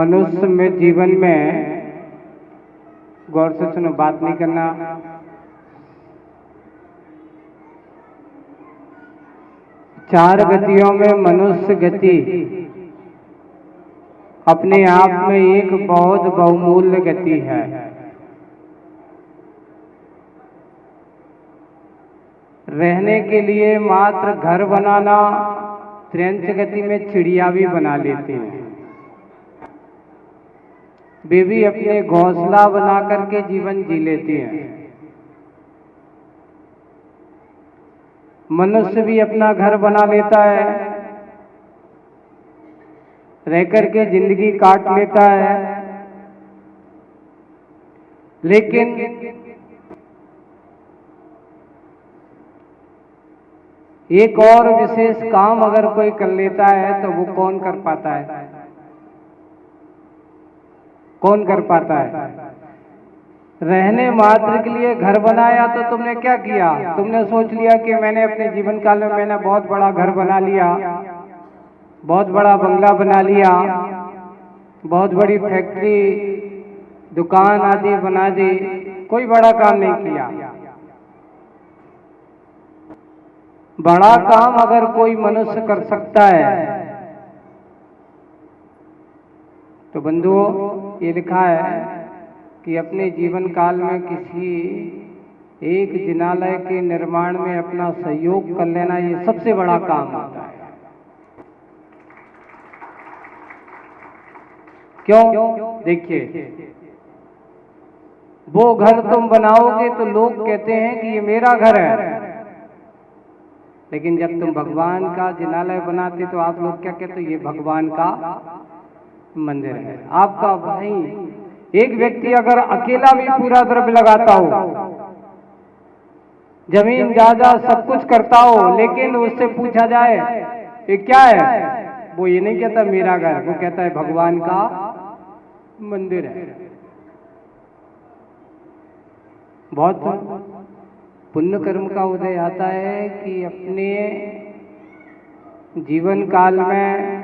मनुष्य में जीवन में गौर से सुनो, बात नहीं करना। चार गतियों में मनुष्य गति अपने आप में एक बहुत बहुमूल्य गति है। रहने के लिए मात्र घर बनाना, त्रिंच गति में चिड़िया भी बना लेते हैं। वे भी अपने घोंसला बना करके जीवन जी लेते हैं। मनुष्य भी अपना घर बना लेता है, रह करके जिंदगी काट लेता है। लेकिन एक और विशेष काम अगर कोई कर लेता है तो वो कौन कर पाता है? कौन कर पाता है? रहने मात्र के लिए घर बनाया तो तुमने क्या किया? तुमने सोच लिया कि मैंने अपने जीवन काल में मैंने बहुत बड़ा घर बना लिया, बहुत बड़ा बंगला बना लिया, बहुत बड़ी फैक्ट्री, दुकान आदि बना दी। कोई बड़ा काम नहीं किया। बड़ा काम अगर कोई मनुष्य कर सकता है तो बंधुओं, ये लिखा है कि अपने जीवन काल में किसी एक जिनालय के निर्माण में अपना सहयोग कर लेना, ये सबसे बड़ा काम होता है। क्यों? देखिए, वो घर तुम बनाओगे तो लोग कहते हैं कि ये मेरा घर है, लेकिन जब तुम भगवान का जिनालय बनाते तो आप लोग क्या कहते? ये भगवान का मंदिर है, आपका भाई। एक व्यक्ति अगर अकेला भी पूरा द्रव्य लगाता हो, जमीन जायदाद सब कुछ करता हो, लेकिन उससे पूछा जाए ये क्या है, वो ये नहीं कहता मेरा घर, वो कहता है भगवान का मंदिर है। बहुत पुण्य कर्म का उदय आता है कि अपने जीवन काल में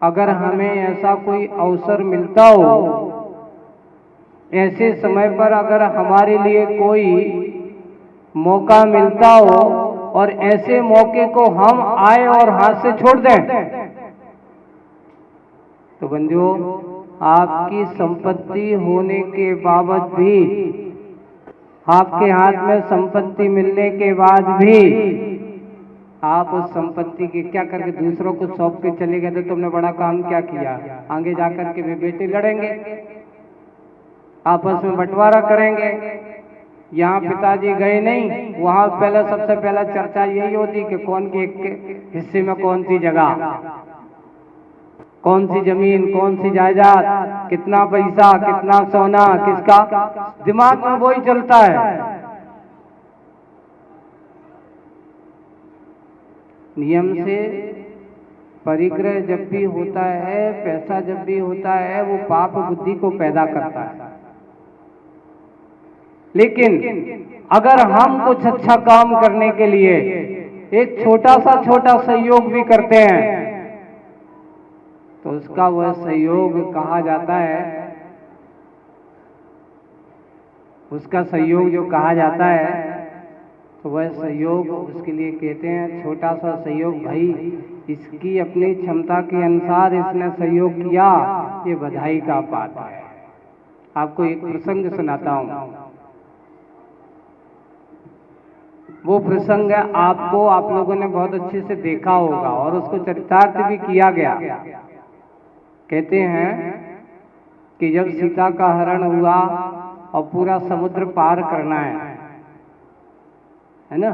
अगर हमें ऐसा कोई अवसर मिलता हो, ऐसे समय पर अगर हमारे लिए कोई मौका मिलता हो और ऐसे मौके को हम आए और हाथ से छोड़ दें, तो बंधुओं, आपकी संपत्ति होने के बावजूद भी, आपके हाथ में संपत्ति मिलने के बाद भी आप उस संपत्ति की क्या करके दूसरों को सौंप के चले गए, तो तुमने बड़ा काम क्या किया? आगे जाकर के वे बेटे लड़ेंगे, आपस में बंटवारा करेंगे। यहाँ पिताजी गए नहीं, वहां पहले सबसे पहला चर्चा यही होती कि कौन के हिस्से में कौन सी जगह, कौन सी जमीन, कौन सी जायदाद, कितना पैसा, कितना सोना, किसका, दिमाग में वही चलता है। नियम से परिग्रह जब भी होता है, पैसा जब भी होता है, वो पाप बुद्धि को पैदा करता है। लेकिन अगर हम कुछ अच्छा काम करने के लिए एक छोटा सा सहयोग भी करते हैं तो उसका वह सहयोग कहा जाता है, उसका सहयोग जो कहा जाता है, तो वह सहयोग उसके लिए कहते हैं छोटा सा सहयोग। भाई, इसकी अपनी क्षमता के अनुसार इसने सहयोग किया, ये बधाई का बात है। आपको एक प्रसंग सुनाता हूं। वो प्रसंग आपको, आप लोगों ने बहुत अच्छे से देखा होगा और उसको चरितार्थ भी किया गया। कहते हैं कि जब सीता का हरण हुआ और पूरा समुद्र पार करना है ना,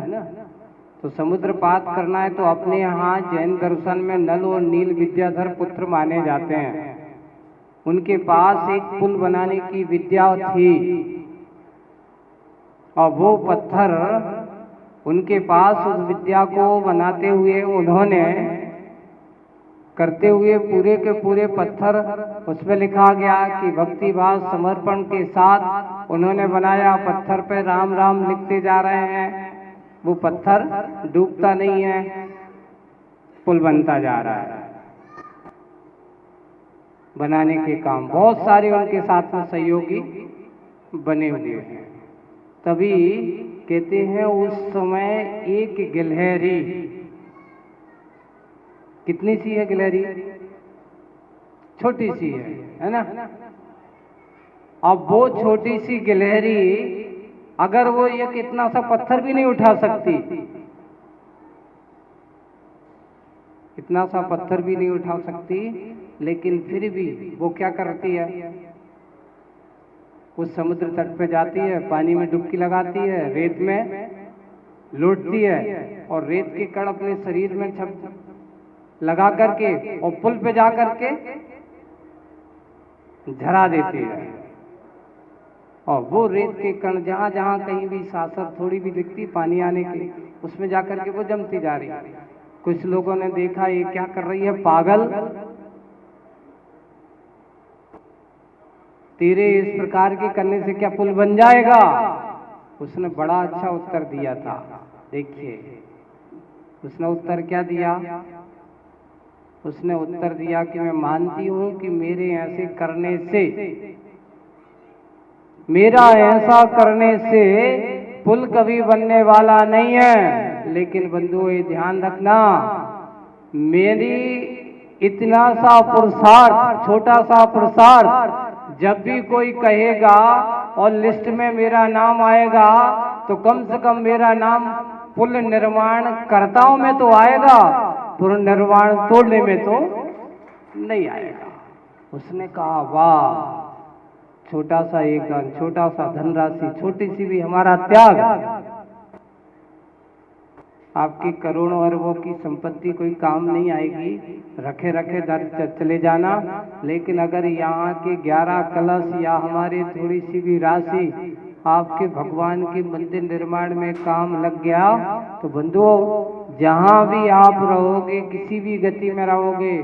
तो समुद्र पार करना है तो अपने यहाँ जैन दर्शन में नल और नील विद्याधर पुत्र माने जाते हैं। उनके पास एक पुल बनाने की विद्या थी और वो पत्थर उनके पास उस विद्या को बनाते हुए उन्होंने करते हुए पूरे के पूरे पत्थर, उसमें लिखा गया कि भक्ति भाव समर्पण के साथ उन्होंने बनाया। पत्थर पे राम राम लिखते जा रहे हैं, वो पत्थर डूबता नहीं है, पुल बनता जा रहा है। बनाने के काम, बहुत सारे उनके साथ में सहयोगी बने हुए हैं। तभी कहते हैं उस समय एक गिलहरी, कितनी सी है गिलहरी, छोटी सी है ना। अब वो छोटी सी गिलहरी अगर वो एक इतना सा पत्थर भी नहीं उठा सकती, इतना सा पत्थर भी नहीं उठा सकती, लेकिन फिर भी वो क्या करती है, उस समुद्र तट पे जाती है, पानी में डुबकी लगाती है, रेत में लौटती है और रेत के कण अपने शरीर में छप लगा करके और पुल पे जा करके झरा देती है। और वो रेत के कण जहां जहां कहीं भी सासर थोड़ी भी दिखती पानी आने की, उसमें जाकर के वो जमती जा रही है। कुछ लोगों ने देखा ये क्या कर रही है, पागल, तेरे इस प्रकार के करने से क्या पुल बन जाएगा। उसने बड़ा अच्छा उत्तर दिया था। देखिए उसने उत्तर क्या दिया, उसने उत्तर दिया कि मैं मानती हूं कि मेरे ऐसे करने से, मेरा ऐसा करने से पुल कभी बनने वाला नहीं है, लेकिन बंधुओं ये ध्यान रखना, मेरी इतना सा पुरुषार्थ, छोटा सा पुरुषार्थ जब भी कोई कहेगा और लिस्ट में मेरा नाम आएगा तो कम से कम मेरा नाम पुल निर्माण कर्ताओं में तो आएगा, पुल निर्माण तोड़ने में तो नहीं आएगा। उसने कहा वाह, छोटा सा एक दान, छोटा सा धनराशि, छोटी सी भी हमारा त्याग, आपकी करोड़ों अरबों की संपत्ति कोई काम नहीं आएगी, रखे रखे दर चले जाना, लेकिन अगर यहाँ के 11 कलश या हमारी थोड़ी सी भी राशि आपके भगवान के मंदिर निर्माण में काम लग गया तो बंधुओं जहाँ भी आप रहोगे, किसी भी गति में रहोगे,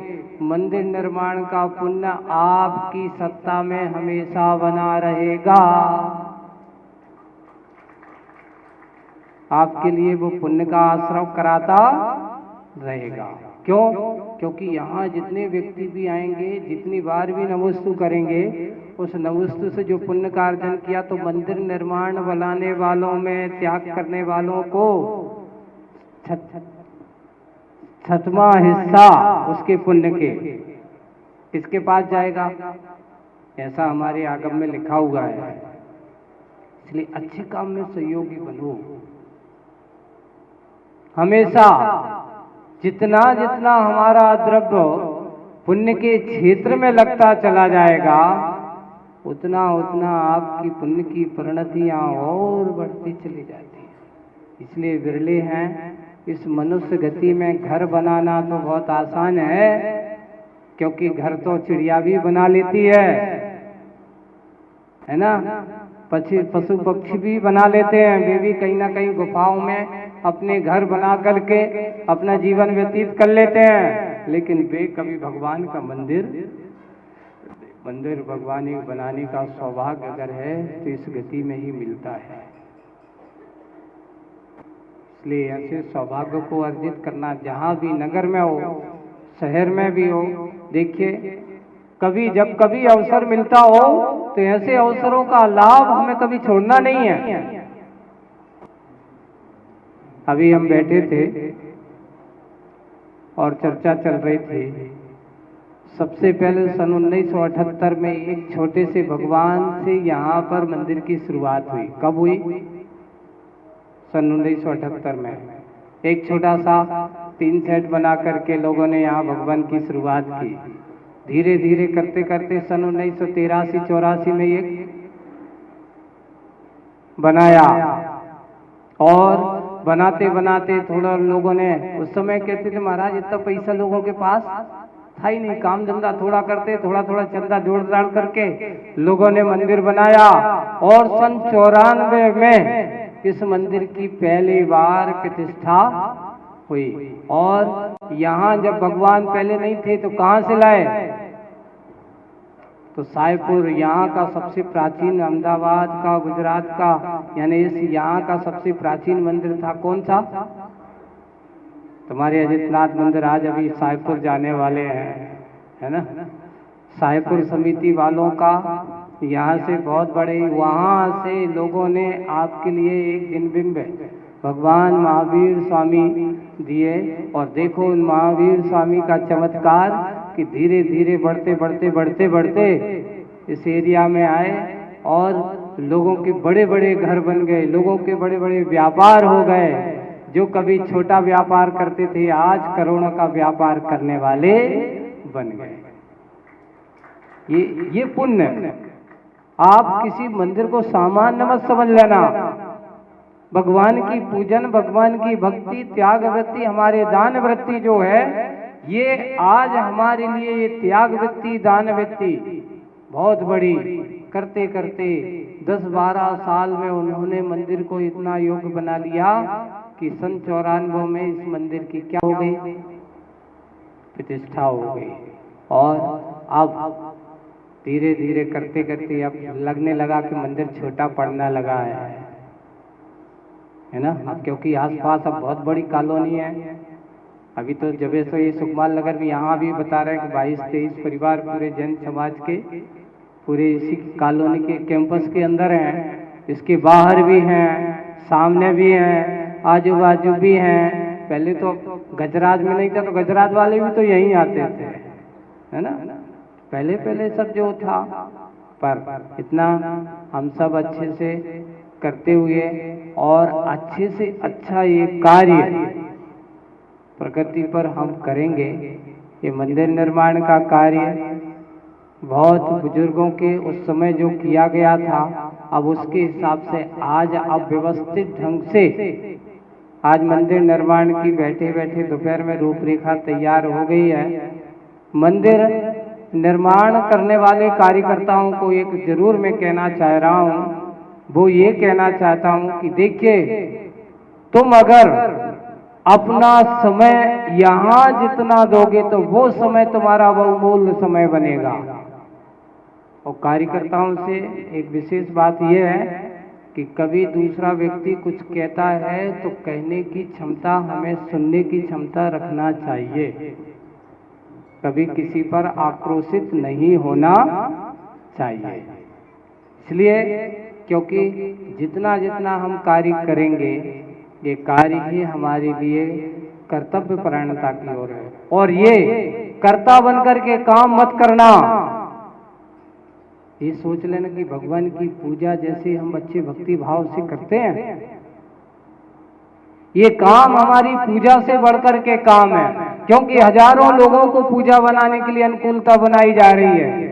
मंदिर निर्माण का पुण्य आपकी सत्ता में हमेशा बना रहेगा। आपके लिए वो पुण्य का आश्रम कराता रहेगा। क्यों? क्योंकि यहाँ जितने व्यक्ति भी आएंगे, जितनी बार भी नमोस्तु करेंगे, उस नमोस्तु से जो पुण्य का अर्जन किया तो मंदिर निर्माण बनाने वालों में त्याग करने वालों को छठवां हिस्सा उसके पुण्य के किसके पास जाएगा, ऐसा हमारे आगम में लिखा हुआ है। इसलिए अच्छे काम में सहयोगी बनो। हमेशा जितना जितना हमारा द्रव्य पुण्य के क्षेत्र में लगता चला जाएगा, उतना उतना आपकी पुण्य की परिणतियां और बढ़ती चली जाती है। इसलिए विरले हैं, इस मनुष्य गति में घर बनाना तो बहुत आसान है, क्योंकि घर तो चिड़िया भी बना लेती है ना, पशु पक्षी भी बना लेते हैं, वे भी कहीं ना कहीं गुफाओं में अपने घर बना करके अपना जीवन व्यतीत कर लेते हैं, लेकिन वे कभी भगवान का मंदिर भगवान ही बनाने का सौभाग्य अगर है तो इस गति में ही मिलता है। इसलिए ऐसे सौभाग्य को अर्जित करना, जहाँ भी नगर में हो, शहर में भी हो, देखिए कभी जब कभी अवसर मिलता हो तो ऐसे अवसरों का लाभ हमें कभी छोड़ना नहीं है। अभी हम बैठे थे और चर्चा चल रही थी, सबसे पहले सन 1978 में एक छोटे से भगवान से यहाँ पर मंदिर की शुरुआत हुई। कब हुई? सन 1978 में एक छोटा सा 3 सेट बना करके लोगों ने यहाँ भगवान की शुरुआत की। धीरे धीरे करते करते सन 1983-84 में एक बनाया, और बनाते बनाते थोड़ा लोगों ने, उस समय कहते थे महाराज इतना पैसा लोगों के पास था ही नहीं, काम धंधा थोड़ा करते, थोड़ा थोड़ा चंदा जोड़ जाड़ करके लोगों ने मंदिर बनाया। और सन 94 में इस मंदिर की पहली बार प्रतिष्ठा हुई। और यहाँ जब भगवान पहले नहीं थे तो कहाँ से लाए? तो साईपुर, यहाँ का सबसे प्राचीन, अहमदाबाद का, गुजरात का, यानी इस यहाँ का सबसे प्राचीन मंदिर था। कौन सा? तुम्हारे अजितनाथ मंदिर आज अभी साईपुर जाने वाले हैं, है ना। साईपुर समिति वालों का, यहाँ से बहुत बड़े, वहाँ से लोगों ने आपके लिए एक जिनबिंब भगवान महावीर स्वामी दिए। और देखो उन महावीर स्वामी का चमत्कार कि धीरे धीरे बढ़ते बढ़ते बढ़ते बढ़ते इस एरिया में आए और लोगों के बड़े बड़े घर बन गए, लोगों के बड़े बड़े व्यापार हो गए। जो कभी छोटा व्यापार करते थे आज करोड़ों का व्यापार करने वाले बन गए। ये पुण्य। आप किसी मंदिर को सामान्य मत समझ लेना। भगवान की पूजन, भगवान की भक्ति, त्याग वृत्ति, हमारे दान वृत्ति जो है, ये आज हमारे लिए ये त्याग वृत्ति, दान वृत्ति बहुत बड़ी करते करते 10-12 साल में उन्होंने मंदिर को इतना योग्य बना लिया कि सन 94 में इस मंदिर की क्या हो गई, प्रतिष्ठा हो गई। और अब धीरे धीरे करते करते अब लगने लगा कि मंदिर छोटा पड़ने लगा है ना। अब क्योंकि आसपास अब बहुत बड़ी कॉलोनी है। अभी तो जब से ये सुकमाल नगर में यहाँ भी बता रहे हैं कि 22-23 परिवार पूरे जैन समाज के पूरे इसी कॉलोनी के कैंपस के अंदर हैं। इसके बाहर भी हैं, सामने भी हैं, आजू बाजू भी हैं। पहले तो गजराज में नहीं था तो गजराज वाले भी तो यहीं आते थे, है ना। पहले पहले सब जो था, पर इतना हम सब अच्छे से करते हुए और अच्छे से अच्छा ये कार्य प्रकृति पर हम करेंगे। ये मंदिर निर्माण का कार्य बहुत बुजुर्गों के उस समय जो किया गया था, अब उसके हिसाब से आज अब व्यवस्थित ढंग से आज मंदिर निर्माण की बैठे बैठे दोपहर में रूपरेखा तैयार हो गई है। मंदिर निर्माण करने वाले कार्यकर्ताओं को एक जरूर मैं कहना चाह रहा हूँ, वो ये कहना चाहता हूँ कि देखिए, तुम अगर अपना समय यहाँ जितना दोगे तो वो समय तुम्हारा बहुमूल्य समय बनेगा। और कार्यकर्ताओं से एक विशेष बात यह है कि कभी दूसरा व्यक्ति कुछ कहता है तो कहने की क्षमता, हमें सुनने की क्षमता रखना चाहिए। कभी किसी पर आक्रोशित नहीं होना चाहिए। इसलिए क्योंकि जितना जितना हम कार्य करेंगे, ये कार्य ही हमारे लिए कर्तव्य परायणता की ओर है। और ये कर्ता बनकर के काम मत करना। ये सोच लेना कि भगवान की पूजा जैसे हम अच्छे भक्ति भाव से करते हैं, ये काम हमारी पूजा से बढ़कर के काम है। क्योंकि हजारों लोगों को पूजा बनाने के लिए अनुकूलता बनाई जा रही है।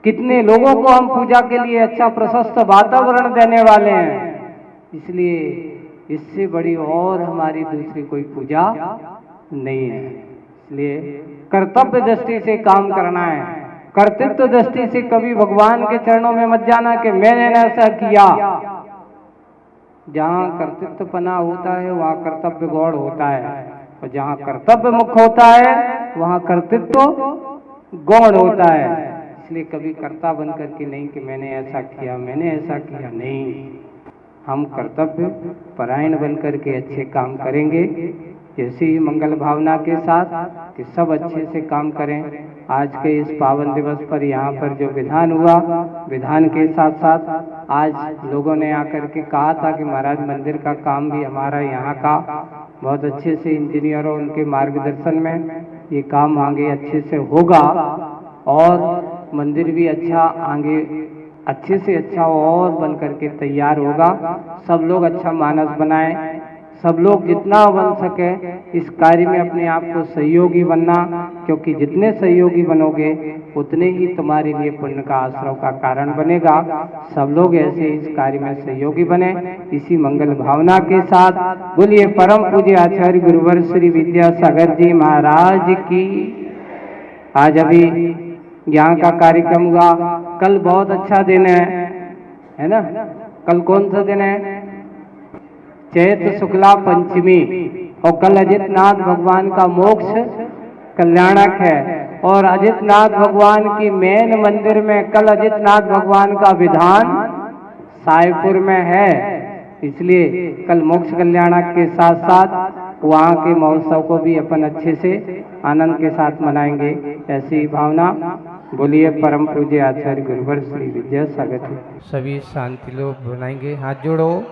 कितने लोगों को हम पूजा के लिए अच्छा प्रशस्त वातावरण देने वाले हैं। इसलिए इससे बड़ी और हमारी दूसरी कोई पूजा नहीं है। इसलिए कर्तव्य दृष्टि से काम करना है। कर्तृत्व दृष्टि से कभी भगवान के चरणों में मत जाना कि मैंने ऐसा किया। जहाँ कर्तृत्वपना होता है वहाँ कर्तव्य गौण होता है, और जहाँ कर्तव्य मुख होता है वहाँ कर्तृत्व गौण होता है। इसलिए कभी कर्ता बन करके नहीं कि मैंने ऐसा किया, मैंने ऐसा किया, नहीं। हम कर्तव्य परायण बन करके अच्छे काम करेंगे, जैसे ही मंगल भावना के साथ कि सब अच्छे से काम करें। आज के इस पावन दिवस पर यहाँ पर जो विधान हुआ, विधान के साथ साथ आज लोगों ने आकर के कहा था कि महाराज मंदिर का काम भी हमारा यहाँ का बहुत अच्छे से इंजीनियरों उनके मार्गदर्शन में ये काम आगे अच्छे से होगा और मंदिर भी अच्छा आगे अच्छे से अच्छा और बन करके तैयार होगा। सब लोग अच्छा मानस बनाएं, सब लोग जितना बन सके इस कार्य में अपने आप को सहयोगी बनना, क्योंकि जितने सहयोगी बनोगे उतने ही तुम्हारे लिए पुण्य का आश्रव का कारण बनेगा। सब लोग ऐसे इस कार्य में सहयोगी बने। इसी मंगल भावना के साथ बोलिए परम पूज्य आचार्य गुरुवर श्री विद्यासागर जी महाराज की। आज अभी यहाँ का कार्यक्रम हुआ, कल बहुत अच्छा दिन है ना। कल कौन सा दिन है? चैत्र शुक्ला पंचमी, और कल अजितनाथ भगवान का मोक्ष कल्याणक है। और अजितनाथ भगवान की मेन मंदिर में कल अजितनाथ भगवान का विधान साईपुर में है। इसलिए कल मोक्ष कल्याणक के साथ साथ वहाँ के महोत्सव को भी अपन अच्छे से आनंद के साथ मनाएंगे, ऐसी भावना। बोलिए परम पूज्य आचार्य गुरुवर श्री विद्यासागर जी। सभी शांति लोग बनाएंगे, हाथ जोड़ो।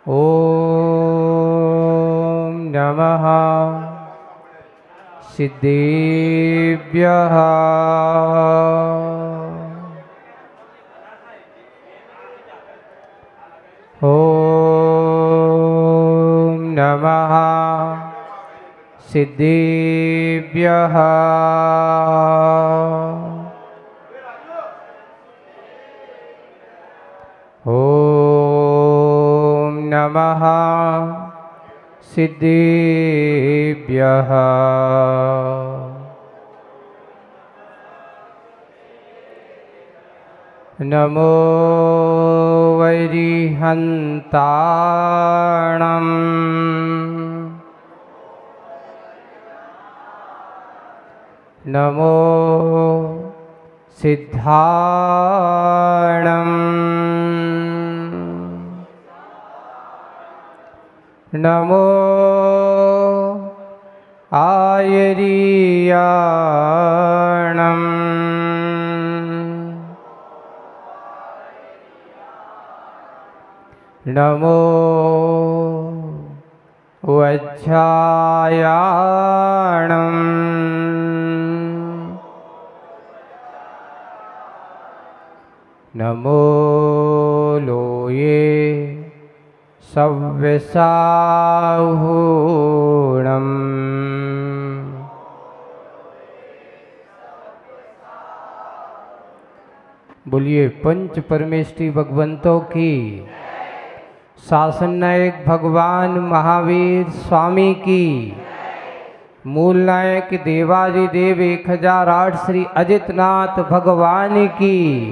ओम नमः सिद्धेभ्यः। ओम नमः सिद्धेभ्यः। ओम नमः सिद्धेभ्यः। नमो वैरिहन्ताणम् नमो सिद्धाणम् नमो आयरीयाणम् नमो वज्रायाणम् नमो लोये सव्यसाहूणम् बोलिए पंच परमेष्टि भगवंतों की, शासन नायक भगवान महावीर स्वामी की, मूल नायक देवादिदेव 1008 श्री अजितनाथ भगवान की,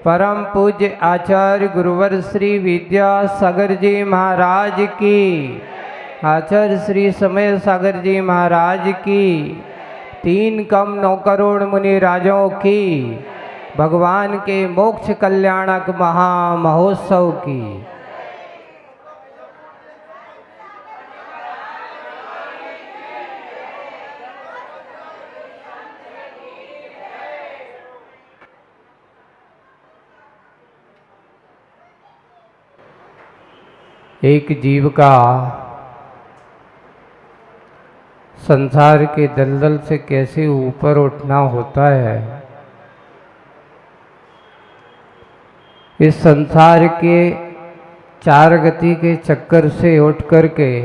परम पूज्य आचार्य गुरुवर श्री विद्यासागर जी महाराज की, आचार्य श्री समय सागर जी महाराज की, 3 कम 9 करोड़ मुनि राजों की, भगवान के मोक्ष कल्याणक महामहोत्सव की। एक जीव का संसार के दलदल से कैसे ऊपर उठना होता है, इस संसार के 4 गति के चक्कर से उठ करके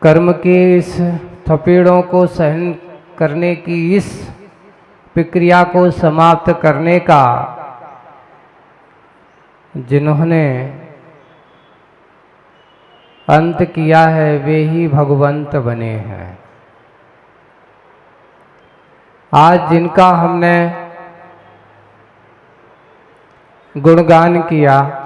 कर्म के इस थपेड़ों को सहन करने की इस प्रक्रिया को समाप्त करने का जिन्होंने अंत किया है वे ही भगवंत बने हैं। आज जिनका हमने गुणगान किया,